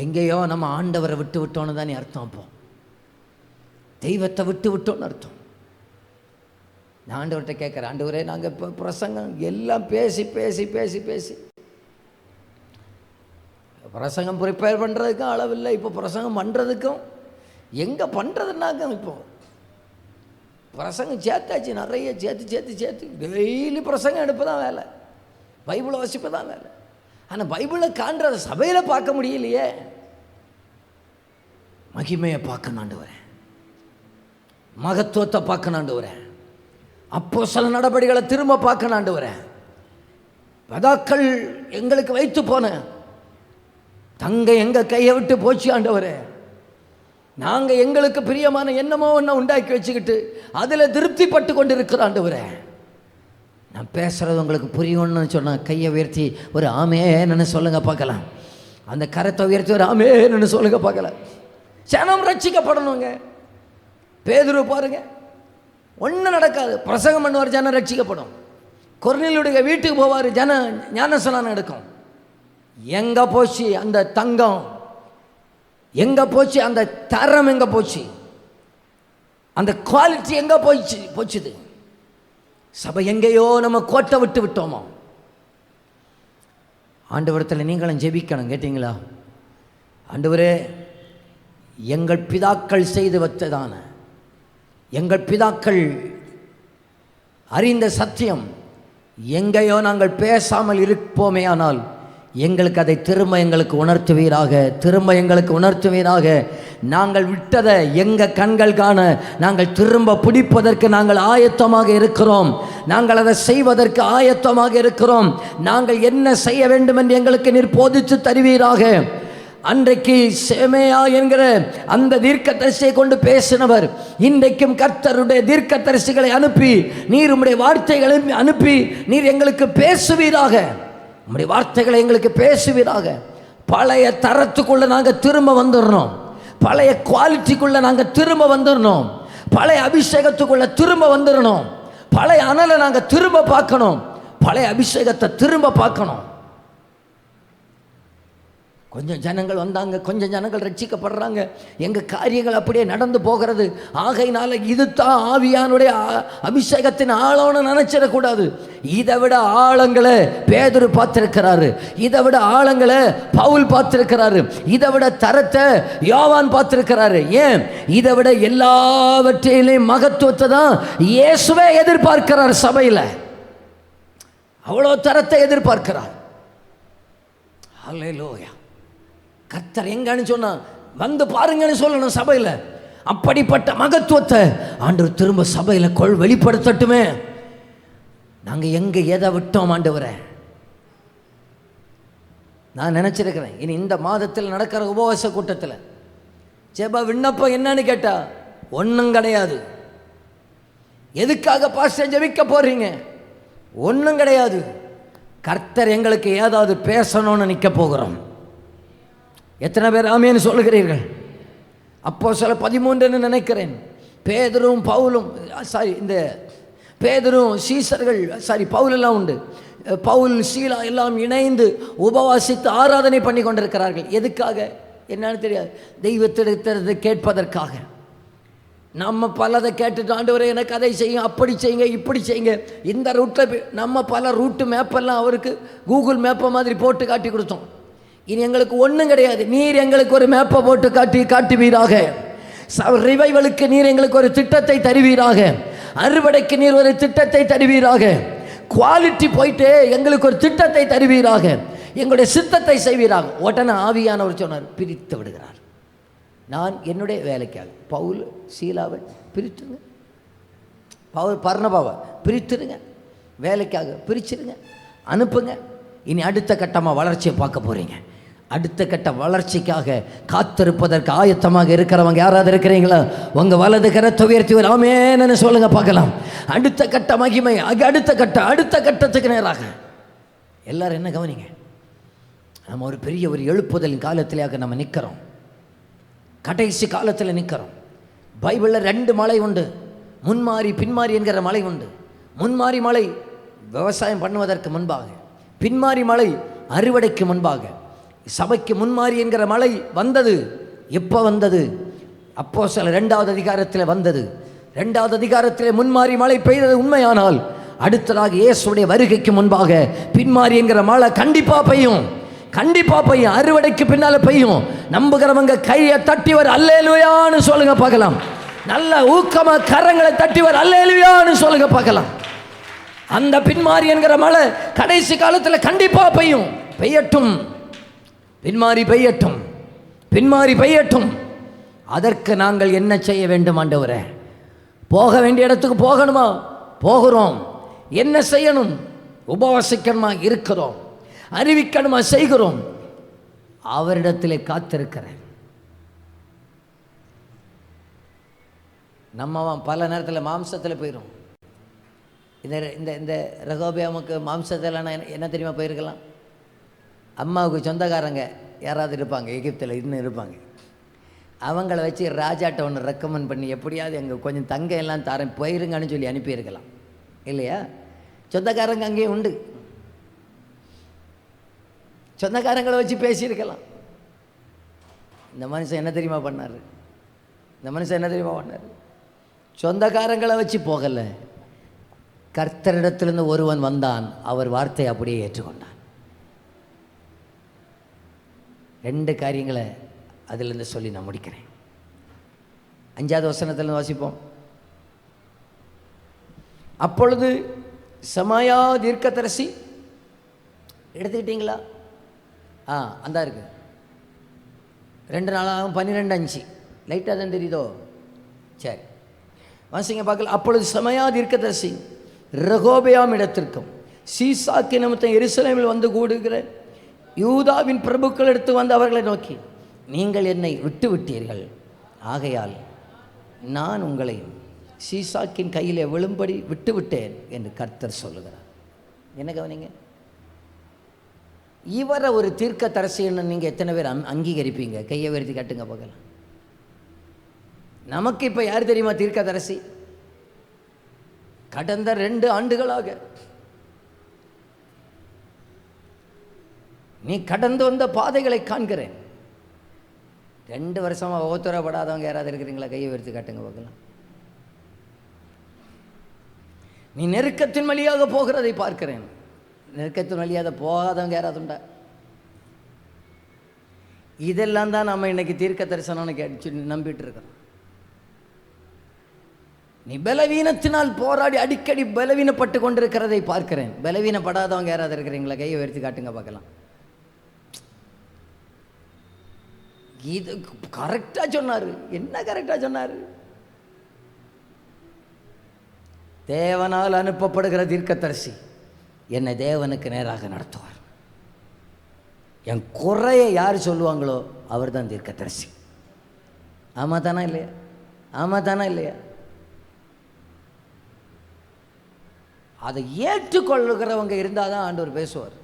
A: எங்கேயோ நம்ம ஆண்டவரை விட்டு விட்டோன்னு தானே அர்த்தம். அப்போ தெய்வத்தை விட்டு விட்டோன்னு அர்த்தம். நான் ஆண்டவர்கிட்ட கேட்குறேன், ஆண்டவரே நாங்கள் இப்போ பிரசங்கம் எல்லாம் பேசி பேசி பேசி பேசி பிரசங்கம் ப்ரிப்பேர் பண்ணுறதுக்கும் அளவில்லை, இப்போ பிரசங்கம் பண்ணுறதுக்கும் எங்கே பண்ணுறதுனாக்க இப்போ பிரசங்கம் சேர்த்தாச்சு, நிறைய சேர்த்து சேர்த்து சேர்த்து டெய்லி பிரசங்கம் எடுப்பு தான் வேலை, பைபிளை வாசிப்பு தான் வேலை. ஆனால் பைபிளை காண்றத சபையில் பார்க்க முடியலையே. மகிமையை பார்க்க ஆண்டவரே, மகத்துவத்தை பார்க்க ஆண்டவரே, அப்போ சில நடவடிக்கைகளை திரும்ப பார்க்க ஆண்டவரே. பதாக்கள் எங்களுக்கு வைத்து போன தங்க எங்கள் கையை விட்டு போச்சு ஆண்டவரே. நாங்கள் எங்களுக்கு பிரியமான என்னமோ ஒன்று உண்டாக்கி வச்சுக்கிட்டு அதில் திருப்திப்பட்டு கொண்டு இருக்கிற ஆண்டவரே. நான் பேசுகிறது உங்களுக்கு புரியும்னு சொன்னால் கையை உயர்த்தி ஒரு ஆமேன்னு சொல்லுங்க பார்க்கலாம். அந்த கரத்தை உயர்த்தி ஒரு ஆமேன்னு சொல்லுங்க பார்க்கலாம். ஜனம் ரட்சிக்கப்படணுங்க. பேதுரு பாருங்க, ஒன்றும் நடக்காது, பிரசங்கம் பண்ணுவார், ஜனம் ரட்சிக்கப்படும். கொர்நேலியுடைய வீட்டுக்கு போவார், ஞானஸ்நானம் எடுக்கும். எங்கே போச்சு அந்த தங்கம்? எங்கே போச்சு அந்த தரம்? எங்கே போச்சு அந்த குவாலிட்டி? எங்கே போச்சுது? சபை எங்கேயோ நம்ம கோட்டை விட்டு விட்டோமோ. ஆண்டவரத்தில் நீங்களும் ஜெபிக்கணும். கேட்டீங்களா? ஆண்டவரே, எங்கள் பிதாக்கள் செய்து வைத்ததான, எங்கள் பிதாக்கள் அறிந்த சத்தியம் எங்கேயோ நாங்கள் பேசாமல் இருப்போமே, ஆனால் எங்களுக்கு அதை திரும்ப எங்களுக்கு உணர்த்துவீராக, திரும்ப எங்களுக்கு உணர்த்துவீராக. நாங்கள் விட்டதை எங்கள் கண்கள் காண நாங்கள் திரும்ப பிடிப்பதற்கு நாங்கள் ஆயத்தமாக இருக்கிறோம். நாங்கள் அதை செய்வதற்கு ஆயத்தமாக இருக்கிறோம். நாங்கள் என்ன செய்ய வேண்டும் என்று எங்களுக்கு நீர் போதித்து தருவீராக. அன்றைக்கு செமையா என்கிற அந்த தீர்க்கதரிசியை கொண்டு பேசினவர் இன்றைக்கும் கர்த்தருடைய தீர்க்கதரிசிகளை அனுப்பி நீர் உம்முடைய வார்த்தைகளை அனுப்பி நீர் எங்களுக்கு பேசுவீராக. உம்முடைய வார்த்தைகளை எங்களுக்கு பேசுவீராக. பழைய தரத்துக்குள்ள நாங்கள் திரும்ப வந்துடணும், பழைய குவாலிட்டிக்குள்ள நாங்கள் திரும்ப வந்துடணும், பழைய அபிஷேகத்துக்குள்ள திரும்ப வந்துடணும், பழைய அனலை நாங்கள் திரும்ப பார்க்கணும், பழைய அபிஷேகத்தை திரும்ப பார்க்கணும். கொஞ்சம் ஜனங்கள் வந்தாங்க, கொஞ்சம் ஜனங்கள் ரட்சிக்கப்படுறாங்க, எங்கள் காரியங்கள் அப்படியே நடந்து போகிறது. ஆகையினால இது தான் ஆவியானுடைய அபிஷேகத்தின் ஆழம்னு நினைச்சிடக்கூடாது. இதை விட ஆழங்களை பேதுரு பார்த்திருக்கிறாரு, இதை விட ஆழங்களை பவுல் பார்த்திருக்கிறாரு, இதை விட தரத்தை யோவான் பார்த்திருக்கிறாரு. ஏன்? இதை விட எல்லாவற்றையிலையும் மகத்துவத்தை தான் இயேசுவே எதிர்பார்க்கிறார். சபையில் அவ்வளோ தரத்தை எதிர்பார்க்கிறார். அல்லேலூயா. கர்த்தர் எங்கன்னு சொன்னா வந்து பாருங்கன்னு சொல்லணும் சபையில். அப்படிப்பட்ட மகத்துவத்தை ஆண்டவர் திரும்ப சபையில் வெளிப்படுத்தட்டுமே. நாங்கள் எங்கே எதை விட்டோம் ஆண்டவரை? நான் நினச்சிருக்கிறேன், இனி இந்த மாதத்தில் நடக்கிற உபவாச கூட்டத்தில் ஜெப விண்ணப்பம் என்னன்னு கேட்டா ஒன்றும் கிடையாது. எதுக்காக பாஸ்டர் ஜெபிக்க போறீங்க? ஒன்றும் கிடையாது. கர்த்தர் எங்களுக்கு ஏதாவது பேசணும்னு நிற்க போகிறோம். எத்தனை பேர் ஆமேன்னு சொல்லுகிறீர்கள்? அப்போஸ்தலர் 13 நினைக்கிறேன். பேதுரும் பவுலும் இந்த பேதுரும் சீசர்கள் பவுலெல்லாம் உண்டு. பவுல் சீலா எல்லாம் இணைந்து உபவாசித்து ஆராதனை பண்ணி கொண்டிருக்கிறார்கள். எதுக்காக என்னன்னு தெரியாது, தெய்வத்திடத்தை கேட்பதற்காக. நம்ம பலதை கேட்டுட்டு ஆண்டவரே எனக்கு அதை செய்யுங்க, அப்படி செய்யுங்க, இப்படி செய்யுங்க, இந்த ரூட்டில் நம்ம பல ரூட்டு மேப்பெல்லாம் அவருக்கு கூகுள் மேப்பை மாதிரி போட்டு காட்டி கொடுத்தோம். இனி எங்களுக்கு ஒன்றும் கிடையாது. நீர் எங்களுக்கு ஒரு மேப்பை போட்டு காட்டுவீராக. ரிவைவலுக்கு நீர் எங்களுக்கு ஒரு திட்டத்தை தருவீராக. அறுவடைக்கு நீர் ஒரு திட்டத்தை தருவீராக. குவாலிட்டி போயிட்டு எங்களுக்கு ஒரு திட்டத்தை தருவீராக. எங்களுடைய சித்தத்தை செய்வீராக. உடனே ஆவியானவர் சொன்னார், பிரித்து விடுகிறார். நான் என்னுடைய வேலைக்காக பவுல் சீலாவை பிரித்துருங்க, பர்னபாவை பிரித்துருங்க, வேலைக்காக பிரிச்சிருங்க, அனுப்புங்க. இனி அடுத்த கட்டமாக வளர்ச்சியை பார்க்க போகிறீங்க. அடுத்த கட்ட வளர்ச்சிக்காக காத்திருப்பதற்கு ஆயத்தமாக இருக்கிறவங்க யாராவது இருக்கிறீங்களா? உங்கள் வலது கரத்தை உயர்த்தி ஒரு ஆமென்னு சொல்லுங்க பார்க்கலாம். அடுத்த கட்ட மகிமை, அடுத்த கட்டத்துக்கு நேராக எல்லாரும் என்ன கவனிங்க. நம்ம ஒரு பெரிய ஒரு எழுப்புதலின் காலத்திலேயாக நம்ம நிற்கிறோம். கடைசி காலத்தில் நிற்கிறோம். பைபிளில் 2 மலை உண்டு, முன்மாறி பின்மாறி என்கிற மலை உண்டு. முன்மாறி மலை விவசாயம் பண்ணுவதற்கு முன்பாக, பின்மாறி மலை அறுவடைக்கு முன்பாக. சபைக்கு முன்மாறி என்கிற மலை வந்தது. எப்போ வந்தது? அப்போஸ்தலர் 2வது அதிகாரத்தில் வந்தது. 2வது அதிகாரத்தில் முன்மாறி மழை பெய்தது உண்மையானால், அடுத்ததாக இயேசுடைய வருகைக்கு முன்பாக பின்மாறி என்கிற மழை கண்டிப்பாக பெய்யும். அறுவடைக்கு பின்னால பெய்யும். நம்புகிறவங்க கையை தட்டிவர் அல்லேலூயான்னு சொல்லுங்க பார்க்கலாம். நல்ல ஊக்கமா கரங்களை தட்டிவர் அல்லேலூயான்னு சொல்லுங்க பார்க்கலாம். அந்த பின்மாறி என்கிற மழை கடைசி காலத்தில் கண்டிப்பா பெய்யட்டும். பின்மாறி பெய்யட்டும். அதற்கு நாங்கள் என்ன செய்ய வேண்டும் ஆண்டவரே? போக வேண்டிய இடத்துக்கு போகணுமா? போகிறோம். என்ன செய்யணும்? உபவாசிக்கணுமா? இருக்கிறோம். அறிவிக்கணுமா? செய்கிறோம். அவரிடத்திலே காத்திருக்கிறேன். நம்ம பல நேரத்தில் மாம்சத்தில் போயிடும். இந்த ரெகோபியாமுக்கு மாம்சத்தில் என்ன தெரியுமா போயிருக்கலாம்? அம்மாவுக்கு சொந்தக்காரங்க யாராவது இருப்பாங்க, எகிப்தில் இன்னும் இருப்பாங்க. அவங்கள வச்சு ராஜாட்ட ஒன்று ரெக்கமெண்ட் பண்ணி எப்படியாவது எங்கள் கொஞ்சம் தங்க எல்லாம் தரேன் போயிருங்கன்னு சொல்லி அனுப்பியிருக்கலாம் இல்லையா? சொந்தக்காரங்க அங்கேயும் உண்டு. சொந்தக்காரங்களை வச்சு பேசியிருக்கலாம். இந்த மனுஷன் என்ன தெரியுமா பண்ணார்? சொந்தக்காரங்களை வச்சு போகலை. கர்த்தரிடத்திலிருந்து ஒருவன் வந்தான், அவர் வார்த்தை அப்படியே ஏற்றுக்கொண்டான். 2 காரியங்களை அதிலிருந்து சொல்லி நான் முடிக்கிறேன். 5வது வசனத்திலிருந்து வாசிப்போம். அப்பொழுது சமாயா தீர்க்கதரிசி எடுத்துக்கிட்டீங்களா? அந்த இருக்கு 2 நாளாகும் 12:5 லைட்டாக தான் தெரியுதோ? சரி வாசிங்க பார்க்கல. அப்பொழுது சமாயா தீர்க்கதரிசி ரெகோபெயாம் இடத்திற்கும் சீசாக்கு நிமித்தம் எருசலேமில் வந்து கூடுகிற யூதாவின் பிரபுக்கள் எடுத்து வந்து அவர்களை நோக்கி, நீங்கள் என்னை விட்டு விட்டீர்கள், ஆகையால் நான் உங்களை சீசாக்கின் கையிலே விழும்படி விட்டுவிட்டேன் என்று கர்த்தர் சொல்லுகிறார். என்ன கவனிங்க, இவரை ஒரு தீர்க்க தரிசின்னு நீங்கள் எத்தனை பேர் அங்கீகரிப்பீங்க? கையை உயர்த்தி காட்டுங்க பார்க்கலாம். நமக்கு இப்போ யார் தெரியுமா தீர்க்க தரிசி? கடந்த 2 ஆண்டுகளாக நீ கடந்து வந்த பாதைகளை காண்கிறேன். 2 வருஷமாக ஓத்துறப்படாதவங்க யாராவது இருக்கிறீங்களா? கையை உயர்த்தி காட்டுங்க பார்க்கலாம். நீ நெருக்கத்தின் வழியாக போகிறதை பார்க்கிறேன். நெருக்கத்தின் வழியாக போகாதவங்க யாராவது உண்டா? இதெல்லாம் தான் நம்ம இன்னைக்கு தீர்க்க தரிசனம்னு கேட்டு நம்பிட்டு இருக்கிறோம். நீ பலவீனத்தினால் போராடி அடிக்கடி பலவீனப்பட்டு கொண்டிருக்கிறதை பார்க்கிறேன். பலவீனப்படாதவங்க யாராவது இருக்கிறீங்களா? கையை உயர்த்தி காட்டுங்க பார்க்கலாம். இது கரெக்டாக சொன்னார். என்ன கரெக்டாக சொன்னார்? தேவனால் அனுப்பப்படுகிற தீர்க்கதரிசி என்னை தேவனுக்கு நேராக நடத்துவார். என் குறையை யார் சொல்லுவாங்களோ அவர் தான் தீர்க்கதரிசி. ஆமாம் தானே இல்லையா? ஆமாம் தானே இல்லையா? அதை ஏற்றுக்கொள்ளுகிறவங்க இருந்தால் தான் ஆண்டவர் பேசுவார்.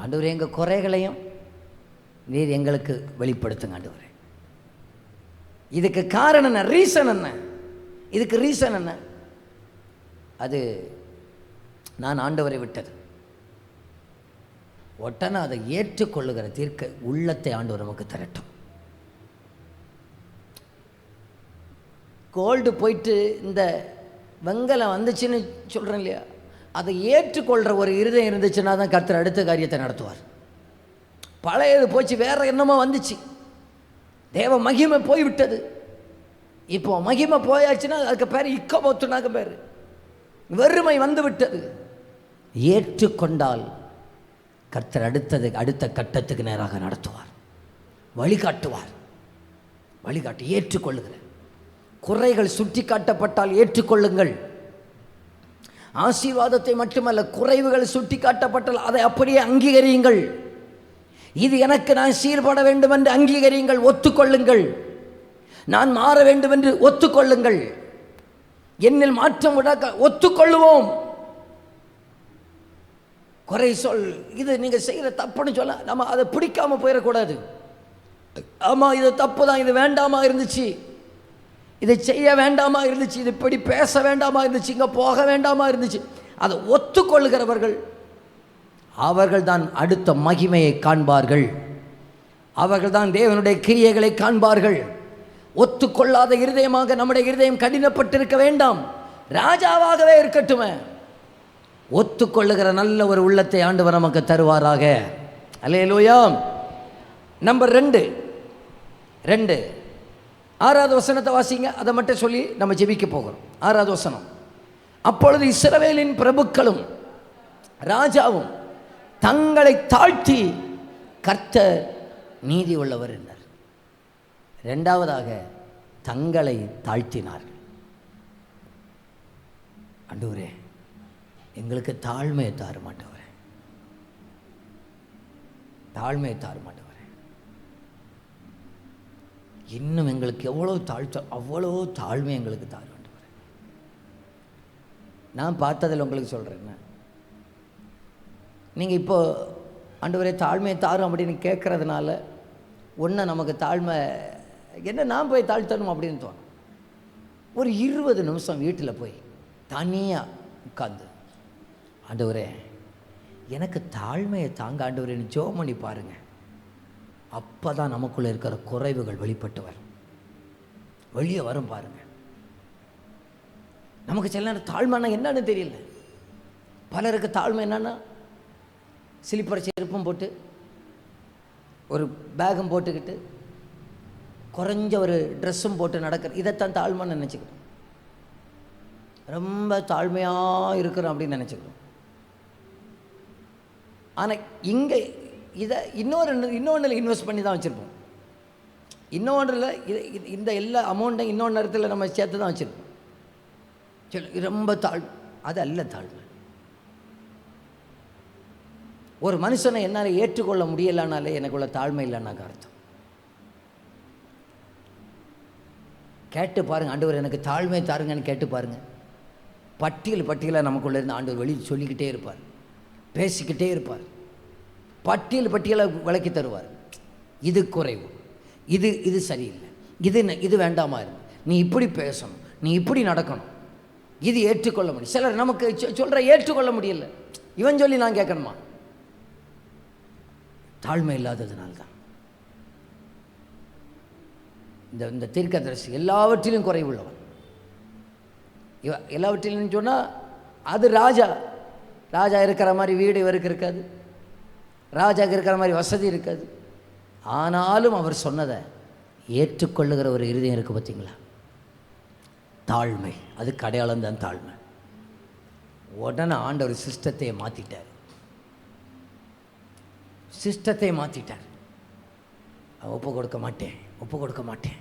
A: ஆண்டவர் எங்கள் குறைகளையும் நீர் எங்களுக்கு வெளிப்படுத்துங்க ஆண்டவரே. இதுக்கு காரணம் என்ன? ரீசன் என்ன? இதுக்கு ரீசன் என்ன? அது நான் ஆண்டவரை விட்டது. உடனே அதை ஏற்றுக்கொள்ளுகிற தீர்க்க உள்ளத்தை ஆண்டவர் நமக்கு தரட்டும். கோல்டு போயிட்டு இந்த வெங்கலம் வந்துச்சுன்னு சொல்கிறேன் இல்லையா, அதை ஏற்றுக்கொள்கிற ஒரு இருதயம் இருந்துச்சுன்னா தான் கர்த்தர் அடுத்த காரியத்தை நடத்துவார். பழையது போச்சு, வேற என்னமோ வந்துச்சு, தேவ மகிமை போய்விட்டது. இப்போ மகிமை போயாச்சுன்னா அதுக்கு பேர் இக்கபோத்துனாக்க பேர் வெறுமை வந்து விட்டது. ஏற்றுக்கொண்டால் கர்த்தர் அடுத்த கட்டத்துக்கு நேராக நடத்துவார், வழிகாட்டுவார். வழிகாட்டு ஏற்றுக்கொள்ளுகிற குறைகள் சுட்டி காட்டப்பட்டால் ஏற்றுக்கொள்ளுங்கள். ஆசீர்வாதத்தை மட்டுமல்ல, குறைவுகள் சுட்டி காட்டப்பட்டால் அதை அப்படியே அங்கீகரியுங்கள். இது எனக்கு நான் சீர்பட வேண்டும் என்று அங்கீகரியுங்கள், ஒத்துக்கொள்ளுங்கள். நான் மாற வேண்டும் என்று ஒத்துக்கொள்ளுங்கள். என்னில் மாற்றம் விட ஒத்துக்கொள்ளுவோம். குறை சொல், இது நீங்கள் செய்கிற தப்புன்னு சொல்ல நம்ம அதை பிடிக்காம போயிடக்கூடாது. ஆமாம், இது தப்பு தான், இது வேண்டாமா இருந்துச்சு, இதை செய்ய வேண்டாமா இருந்துச்சு, இது இப்படி பேச வேண்டாமா இருந்துச்சு, இங்கே போக வேண்டாமா இருந்துச்சு, அதை ஒத்துக்கொள்ளுகிறவர்கள் அவர்கள் தான் அடுத்த மகிமையை காண்பார்கள். அவர்கள் தான் தேவனுடைய கிரியைகளை காண்பார்கள். ஒத்துக்கொள்ளாத இருதயமாக நம்முடைய இருதயம் கடினப்பட்டிருக்க வேண்டாம், ராஜாவாகவே இருக்கட்டுமே. ஒத்துக்கொள்ளுகிற நல்ல ஒரு உள்ளத்தை ஆண்டவர் நமக்கு தருவாராக. அல்லேலூயா. நம்பர் 2 6வது வசனத்தை வாசிங்க. அதை மட்டும் சொல்லி நம்ம ஜெபிக்க போகிறோம். 6வது வசனம். அப்பொழுது இஸ்ரவேலின் பிரபுக்களும் ராஜாவும் தங்களை தாழ்த்தி கர்த்தர் நீதி உள்ளவர் என்றார். 2வதாக தங்களை தாழ்த்தினார்கள். ஆண்டவரே, எங்களுக்கு தாழ்மையை தார மாட்டவரே, தாழ்மையை தார மாட்டவரே. இன்னும் எங்களுக்கு எவ்வளோ அவ்வளோ தாழ்மை எங்களுக்கு தார மாட்டவரே. நான் பார்த்ததில் உங்களுக்கு சொல்கிறேன், நீங்கள் இப்போ ஆண்டவரே தாழ்மையை தாரும் அப்படின்னு கேட்குறதுனால ஒன்று நமக்கு தாழ்மை என்ன, நான் போய் தாழ்த்தணும் அப்படின்னு தோணும். ஒரு 20 நிமிஷம் வீட்டில் போய் தனியாக உட்காந்து, ஆண்டவரே எனக்கு தாழ்மையை தாங்க ஆண்டவரேன்னு ஜெபம் பண்ணி பாருங்கள். அப்போ தான் நமக்குள்ளே இருக்கிற குறைவுகள் வெளிப்பட்டு வரும், வெளியே வரும். பாருங்கள், நமக்கு சில நேரம் தாழ்மைன்னா என்னன்னு தெரியல. பலருக்கு தாழ்மை என்னன்னா, ஸ்லிப்பர் செருப்பும் போட்டு ஒரு பேகும் போட்டுக்கிட்டு குறைஞ்ச ஒரு ட்ரெஸ்ஸும் போட்டு நடக்கிற, இதைத்தான் தாழ்மைன்னு நினச்சிக்கிறோம். ரொம்ப தாழ்மையாக இருக்கிறோம் அப்படின்னு நினச்சிக்கிறோம். ஆனால் இங்கே இதை இன்னொன்றில் இன்வெஸ்ட் பண்ணி தான் வச்சுருப்போம். இன்னொன்றில் இந்த எல்லா அமௌண்ட்டையும் இன்னொன்று நேரத்தில் நம்ம சேர்த்து தான் வச்சுருப்போம். சரி, ரொம்ப அது அல்ல தாழ்மை. ஒரு மனுஷனை என்னால் ஏற்றுக்கொள்ள முடியலைனாலே எனக்குள்ள தாழ்மை இல்லைன்னாக்க அர்த்தம். கேட்டு பாருங்கள், ஆண்டவர் எனக்கு தாழ்மை தாருங்கன்னு கேட்டு பாருங்கள். பட்டியலாக நமக்குள்ளே இருந்து ஆண்டவர் வெளியே சொல்லிக்கிட்டே இருப்பார், பேசிக்கிட்டே இருப்பார். பட்டியலாக விளக்கி தருவார். இது குறைவு, இது சரியில்லை, இது வேண்டாமா இருக்கு, நீ இப்படி பேசணும், நீ இப்படி நடக்கணும், இது ஏற்றுக்கொள்ள முடியும். சிலர் நமக்கு சொல்கிற ஏற்றுக்கொள்ள முடியல, இவன் சொல்லி நான் கேட்கணுமா? தாழ்மை இல்லாததுனால்தான். இந்த தீர்க்கதரிசி எல்லாவற்றிலும் குறைவுள்ளவன். எல்லாவற்றிலும் சொன்னால் அது ராஜா இருக்கிற மாதிரி வீடு இவருக்கு இருக்காது, ராஜாவுக்கு இருக்கிற மாதிரி வசதி இருக்காது. ஆனாலும் அவர் சொன்னதை ஏற்றுக்கொள்ளுகிற ஒரு இருதயம் இருக்குது பார்த்தீங்களா? தாழ்மை, அதுக்கு அடையாளம் தான் தாழ்மை. உடனே ஆண்டவர் சிஸ்டத்தை மாற்றிட்டார். ஒப்பு கொடுக்க மாட்டேன், ஒப்பு கொடுக்க மாட்டேன்.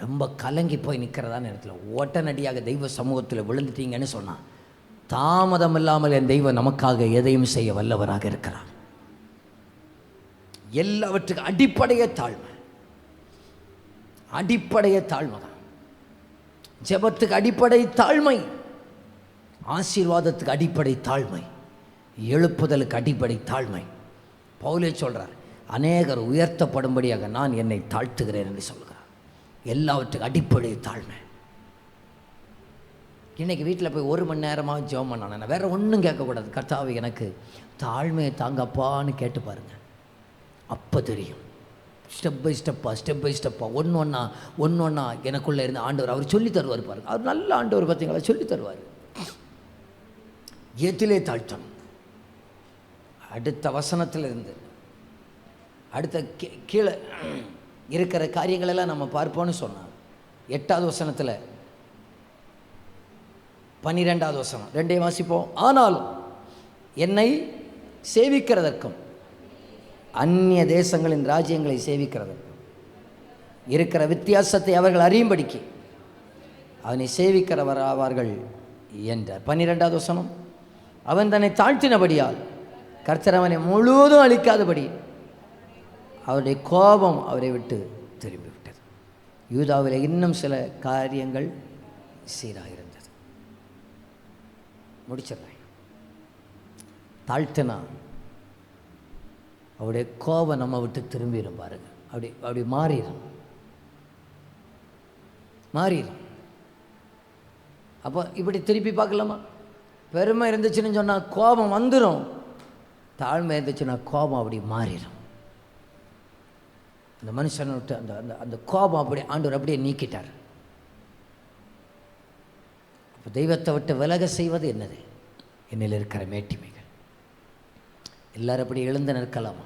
A: ரொம்ப கலங்கி போய் நிற்கிறதா நேரத்தில் உடனடியாக தெய்வ சமூகத்தில் விழுந்துட்டீங்கன்னு சொன்னான். தாமதம் இல்லாமல் என் தெய்வம் நமக்காக எதையும் செய்ய வல்லவராக இருக்கிறார். எல்லாவற்றுக்கும் அடிப்படையே தாழ்மை, அடிப்படையே தாழ்மை தான். ஜெபத்துக்கு அடிப்படை தாழ்மை, ஆசீர்வாதத்துக்கு அடிப்படை தாழ்மை, எழுப்புதலுக்கு அடிப்படை தாழ்மை. பவுலே சொல்கிறார், அநேகர் உயர்த்தப்படும்படியாக நான் என்னை தாழ்த்துகிறேன் என்று சொல்கிறார். எல்லாவற்றுக்கும் அடிப்படை தாழ்மை. இன்றைக்கி வீட்டில் போய் 1 மணி நேரமாக ஜெபம் பண்ணானே, நான் வேறு ஒன்றும் கேட்கக்கூடாது. கர்த்தாவே எனக்கு தாழ்மையை தாங்கப்பான்னு கேட்டு பாருங்கள், அப்போ தெரியும். ஸ்டெப் பை ஸ்டெப்பாக ஒன்று ஒன்றா எனக்குள்ளே இருந்த ஆண்டவர் அவர் சொல்லி தருவார் பாருங்கள். அவர் நல்ல ஆண்டவர், பார்த்தீங்களா, சொல்லி தருவார். எதிலே தாழ்த்தணும். அடுத்த வசனத்தில் இருந்து அடுத்த கீழே இருக்கிற காரியங்களெல்லாம் நம்ம பார்ப்போன்னு சொன்னார். 8வது வசனத்தில் 12வது வசனம் 2 வாசிப்போம். ஆனாலும் என்னை சேவிக்கிறதற்கும் அந்நிய தேசங்களின் ராஜ்யங்களை சேவிக்கிறதற்கும் இருக்கிற வித்தியாசத்தை அவர்கள் அறியும்படிக்கு அவனை சேவிக்கிறவராவார்கள் என்றார். 12வது வசனம், அவன் தன்னை தாழ்த்தினபடியால் கர்த்தர் அவனை முழுவதும் அழிக்காதபடி அவருடைய கோபம் அவரை விட்டு திரும்பிவிட்டது. யூதாவில் இன்னும் சில காரியங்கள் சீராக இருந்தது. முடிச்சிடுறேன். தாழ்த்தினா அவருடைய கோபம் நம்ம விட்டு திரும்பிடும் பாருங்க. அப்படி மாறிடும். அப்போ இப்படி திருப்பி பார்க்கலாமா? பெருமை இருந்துச்சுன்னு சொன்னால் கோபம் வந்துடும், தாழ்மை இருந்துச்சுன்னா கோபம் அப்படி மாறிடும். அந்த மனுஷனை விட்டு அந்த அந்த அந்த கோபம் அப்படி ஆண்டவர் அப்படியே நீக்கிட்டார். அப்போ தெய்வத்தை விட்டு விலக செய்வது என்னது? என்னில் இருக்கிற மேட்டிமைகள். எல்லாரும் அப்படி எழுந்து நிற்கலாமா?